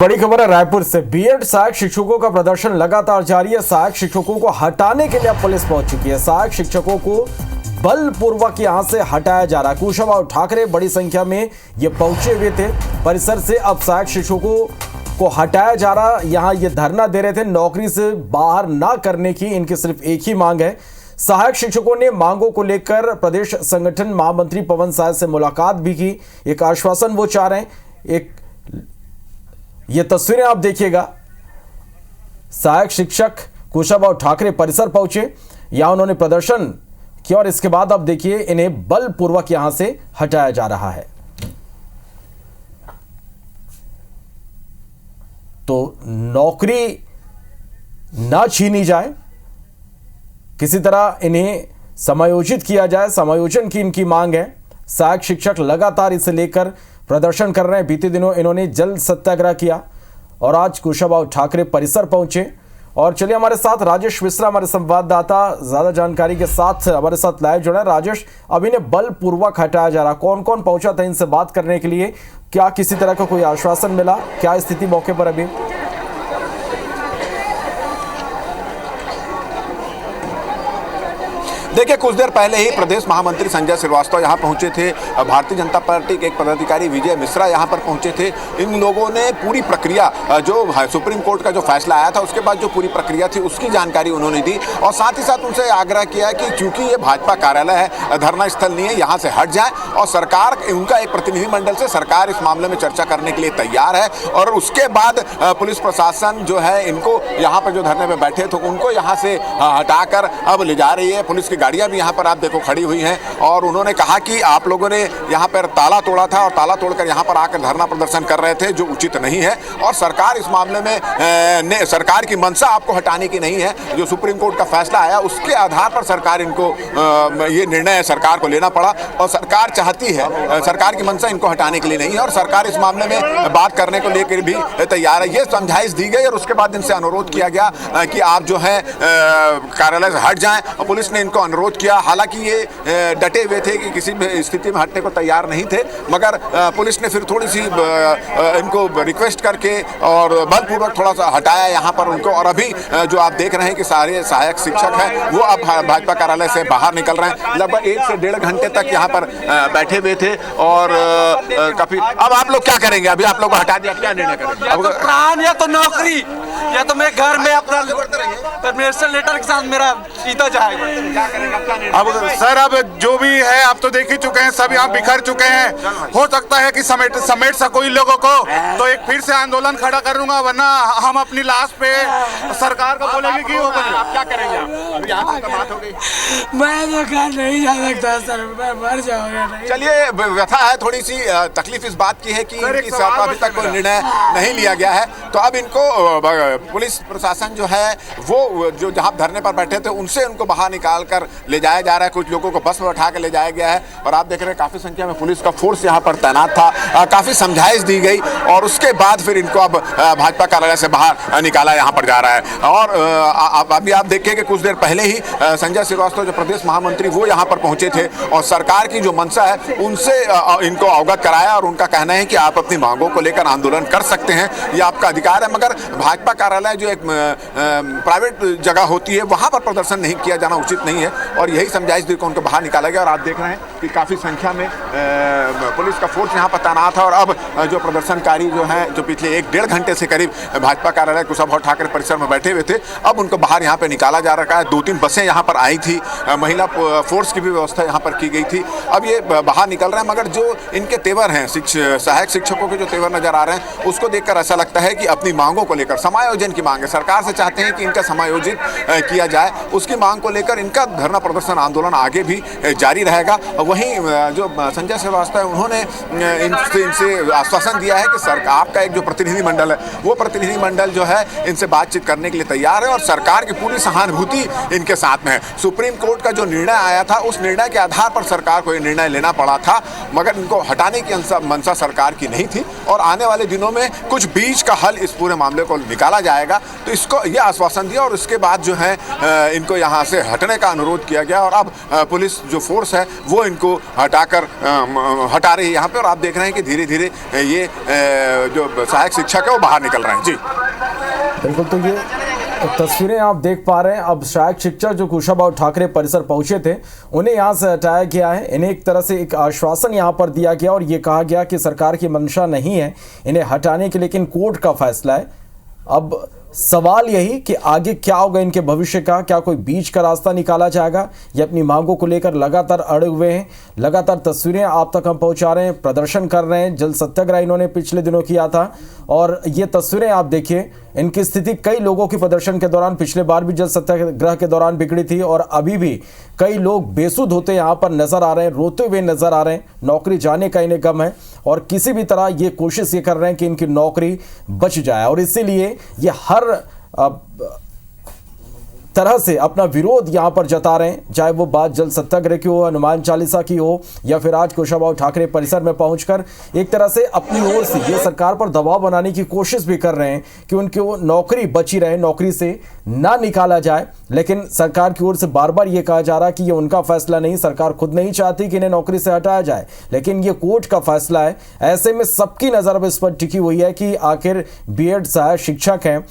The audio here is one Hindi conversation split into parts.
बड़ी खबर है रायपुर से। बीएड सहायक शिक्षकों का प्रदर्शन लगातार जारी है। सहायक शिक्षकों को हटाने के लिए पुलिस पहुंच चुकी है। सहायक शिक्षकों को बलपूर्वक यहां से हटाया जा रहा है। कुशाभाऊ ठाकरे बड़ी संख्या में ये पहुंचे हुए थे परिसर से। अब सहायक शिक्षकों को हटाया जा रहा। यहां ये धरना दे रहे थे नौकरी से बाहर ना करने की इनकी सिर्फ एक ही मांग है। सहायक शिक्षकों ने मांगों को लेकर प्रदेश संगठन महामंत्री पवन साय से मुलाकात भी की। एक आश्वासन वो चाह रहे हैं। एक ये तस्वीरें आप देखिएगा। सहायक शिक्षक कुशाभाऊ ठाकरे परिसर पहुंचे, यहां उन्होंने प्रदर्शन किया और इसके बाद अब देखिए इन्हें बलपूर्वक यहां से हटाया जा रहा है। तो नौकरी ना छीनी जाए, किसी तरह इन्हें समायोजित किया जाए, समायोजन की इनकी मांग है। सहायक शिक्षक लगातार इसे लेकर प्रदर्शन कर रहे हैं। बीते दिनों इन्होंने जल सत्याग्रह किया और आज कुशाभाऊ ठाकरे परिसर पहुंचे। और चलिए हमारे साथ राजेश मिश्रा हमारे संवाददाता ज्यादा जानकारी के साथ हमारे साथ लाइव जुड़ा है। राजेश, अब इन्हें बलपूर्वक हटाया जा रहा, कौन कौन पहुंचा था इनसे बात करने के लिए? क्या किसी तरह का कोई आश्वासन मिला? क्या स्थिति मौके पर अभी? देखिए, कुछ देर पहले ही प्रदेश महामंत्री संजय श्रीवास्तव यहाँ पहुँचे थे। भारतीय जनता पार्टी के एक पदाधिकारी विजय मिश्रा यहाँ पर पहुँचे थे। इन लोगों ने पूरी प्रक्रिया, जो सुप्रीम कोर्ट का जो फैसला आया था उसके बाद जो पूरी प्रक्रिया थी उसकी जानकारी उन्होंने दी और साथ ही साथ उनसे आग्रह किया कि चूंकि ये भाजपा कार्यालय है, धरना स्थल नहीं है, यहाँ से हट जाए और सरकार, उनका एक प्रतिनिधिमंडल से सरकार इस मामले में चर्चा करने के लिए तैयार है। और उसके बाद पुलिस प्रशासन जो है इनको यहाँ पर जो धरने पर बैठे थे उनको यहाँ से हटाकर अब ले जा रही है। पुलिस की गाड़ियां भी यहाँ पर आप देखो खड़ी हुई हैं और उन्होंने कहा कि आप लोगों ने यहाँ पर ताला तोड़ा था और ताला तोड़कर यहाँ पर आकर धरना प्रदर्शन कर रहे थे, जो उचित नहीं है। और सरकार इस मामले में सरकार की मंशा आपको हटाने की नहीं है। जो सुप्रीम कोर्ट का फैसला आया उसके आधार पर सरकार इनको ये निर्णय सरकार को लेना पड़ा और सरकार चाहती है, सरकार की मंशा इनको हटाने के लिए नहीं है और सरकार इस मामले में बात करने को लेकर भी तैयार है। ये समझाइश दी गई और उसके बाद इनसे अनुरोध किया गया कि आप जो है कार्यालय से हट जाएं और पुलिस ने इनको अनुरोध किया। हालांकि ये डटे हुए थे कि किसी भी स्थिति में हटने को तैयार नहीं थे, मगर पुलिस ने फिर थोड़ी सी इनको रिक्वेस्ट करके और बलपूर्वक थोड़ा सा हटाया यहाँ पर उनको। और अभी जो आप देख रहे हैं कि सारे सहायक शिक्षक हैं वो अब भाजपा कार्यालय से बाहर निकल रहे हैं। लगभग 1 से 1.5 घंटे तक यहाँ पर बैठे हुए थे और काफी। अब आप लोग क्या करेंगे? अभी आप लोग को हटा दिया, क्या निर्णय करेंगे? अब प्राण या तो नौकरी या तो मैं घर में अपना परमिशन लेटर के साथ मेरा सीधा जाएगा। अब सर, अब जो भी है आप तो देख ही चुके हैं, सब यहाँ बिखर चुके हैं। हो सकता है कि समेट सको इन लोगों को, तो एक फिर से आंदोलन खड़ा करूंगा, वरना हम अपनी लाश पे सरकार को बोलेंगे कि आप क्या करेंगे? अभी यहाँ तक बात हो गई। मैं तो घर नहीं जा सकता सर, मैं मर जाऊंगा। चलिए, व्यथा है, थोड़ी सी तकलीफ इस बात की है कि इनकी अभी तक कोई निर्णय नहीं लिया गया है। तो अब इनको पुलिस प्रशासन जो है वो जो जहाँ धरने पर बैठे थे उनसे उनको बाहर निकाल कर ले जाया जा रहा है। कुछ लोगों को बस में उठा कर ले जाया गया है और आप देख रहे हैं काफी संख्या में पुलिस का फोर्स यहाँ पर तैनात था। काफी समझाइश दी गई और उसके बाद फिर इनको अब भाजपा कार्यालय से बाहर निकाला यहाँ पर जा रहा है। और अभी आप देखिए कि कुछ देर पहले ही संजय श्रीवास्तव जो प्रदेश महामंत्री वो यहाँ पर पहुंचे थे और सरकार की जो मंशा है उनसे इनको अवगत कराया और उनका कहना है कि आप अपनी मांगों को लेकर आंदोलन कर सकते हैं, ये आपका अधिकार है, मगर भाजपा कार्यालय जो एक प्राइवेट जगह होती है वहाँ पर प्रदर्शन नहीं किया जाना उचित नहीं है। और यही समझाइश देकर उनको बाहर निकाला गया और आप देख रहे हैं कि काफ़ी संख्या में पुलिस का फोर्स यहाँ पर तैनात है। और अब जो प्रदर्शनकारी जो हैं, जो पिछले 1-1.5 घंटे से करीब भाजपा कार्यालय कुशाभाऊ ठाकरे परिसर में बैठे हुए थे, अब उनको बाहर यहाँ पे निकाला जा रहा है। 2-3 बसें यहाँ पर आई थी, महिला फोर्स की भी व्यवस्था यहाँ पर की गई थी। अब ये बाहर निकल रहे हैं, मगर जो इनके तेवर हैं, सहायक शिक्षकों के जो तेवर नजर आ रहे हैं उसको देखकर ऐसा लगता है कि अपनी मांगों को लेकर, समायोजन की मांग है, सरकार से चाहते हैं कि इनका समायोजित किया जाए, उसकी मांग को लेकर इनका धरना प्रदर्शन आंदोलन आगे भी जारी रहेगा। वहीं जो संजय श्रीवास्तव उन्होंने इनसे आश्वासन दिया है कि सरकार का एक जो प्रतिनिधिमंडल है वो प्रतिनिधिमंडल जो है इनसे बातचीत करने के लिए तैयार है और सरकार की पूरी सहानुभूति इनके साथ में है। सुप्रीम कोर्ट का जो निर्णय आया था उस निर्णय के आधार पर सरकार को ये निर्णय लेना पड़ा था, मगर इनको हटाने की मंशा सरकार की नहीं थी और आने वाले दिनों में कुछ बीच का हल इस पूरे मामले को निकाला जाएगा। तो इसको ये आश्वासन दिया और उसके बाद जो है इनको यहाँ से हटने का अनुरोध किया गया और अब पुलिस जो फोर्स है वो इनको हटा रही है यहाँ पे। और आप देख रहे हैं कि धीरे धीरे ये जो सहायक शिक्षक है वो बाहर निकल रहे हैं। जी बिल्कुल, तो ये तस्वीरें आप देख पा रहे हैं। अब सहायक शिक्षक जो कुशाभाऊ ठाकरे परिसर पहुंचे थे उन्हें यहां से हटाया गया है। इन्हें एक तरह से एक आश्वासन यहां पर दिया गया और ये कहा गया कि सरकार की मंशा नहीं है इन्हें हटाने की, लेकिन कोर्ट का फैसला है। अब सवाल यही कि आगे क्या होगा इनके भविष्य का, क्या कोई बीच का रास्ता निकाला जाएगा। ये अपनी मांगों को लेकर लगातार अड़े हुए हैं। लगातार तस्वीरें आप तक हम पहुंचा रहे हैं, प्रदर्शन कर रहे हैं। जल सत्याग्रह इन्होंने पिछले दिनों किया था और ये तस्वीरें आप देखिए, इनकी स्थिति कई लोगों की प्रदर्शन के दौरान, पिछले बार भी जल सत्याग्रह के दौरान बिगड़ी थी और अभी भी कई लोग बेसुध होते यहाँ पर नजर आ रहे हैं, रोते हुए नजर आ रहे हैं। नौकरी जाने का इन्हें गम है और किसी भी तरह ये कोशिश ये कर रहे हैं कि इनकी नौकरी बच जाए और इसीलिए ये हर तरह से अपना विरोध यहां पर जता रहे हैं। चाहे वो बात जल सत्याग्रह की हो, हनुमान चालीसा की हो या फिर आज कुशाभाऊ ठाकरे परिसर में पहुंचकर एक तरह से अपनी ओर से ये सरकार पर दबाव बनाने की कोशिश भी कर रहे हैं कि उनकी वो नौकरी बची रहे, नौकरी से ना निकाला जाए। लेकिन सरकार की ओर से बार बार ये कहा जा रहा है कि ये उनका फैसला नहीं, सरकार खुद नहीं चाहती कि इन्हें नौकरी से हटाया जाए, लेकिन ये कोर्ट का फैसला है। ऐसे में सबकी नजर अब इस पर टिकी हुई है कि आखिर बीएड सहायक शिक्षक हैं,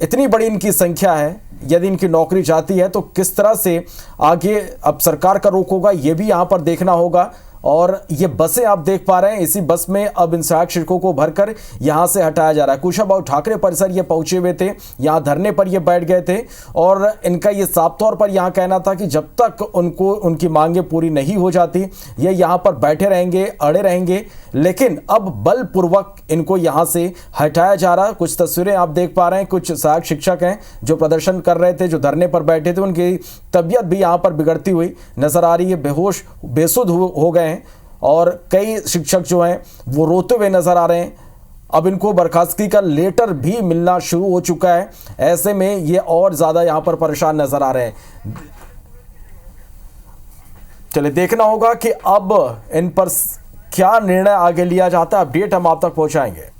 इतनी बड़ी इनकी संख्या है, यदि इनकी नौकरी जाती है तो किस तरह से आगे अब सरकार का रुख होगा ये भी यहाँ पर देखना होगा। और ये बसें आप देख पा रहे हैं, इसी बस में अब इन सहायक शिक्षकों को भरकर यहाँ से हटाया जा रहा है। कुशाभाऊ ठाकरे परिसर ये पहुंचे हुए थे, यहाँ धरने पर ये बैठ गए थे और इनका ये साफ तौर पर यहाँ कहना था कि जब तक उनको उनकी मांगें पूरी नहीं हो जाती ये यहाँ पर बैठे रहेंगे, अड़े रहेंगे। लेकिन अब बलपूर्वक इनको यहाँ से हटाया जा रहा है। कुछ तस्वीरें आप देख पा रहे हैं, कुछ सहायक शिक्षक हैं जो प्रदर्शन कर रहे थे, जो धरने पर बैठे थे, उनकी तबीयत भी यहाँ पर बिगड़ती हुई नजर आ रही है, बेहोश बेसुध हो गए हैं और कई शिक्षक जो हैं वो रोते हुए नजर आ रहे हैं। अब इनको बर्खास्तगी का लेटर भी मिलना शुरू हो चुका है। ऐसे में ये और ज्यादा यहां पर परेशान नजर आ रहे हैं। चलिए देखना होगा कि अब इन पर क्या निर्णय आगे लिया जाता है। अपडेट हम आप तक पहुंचाएंगे।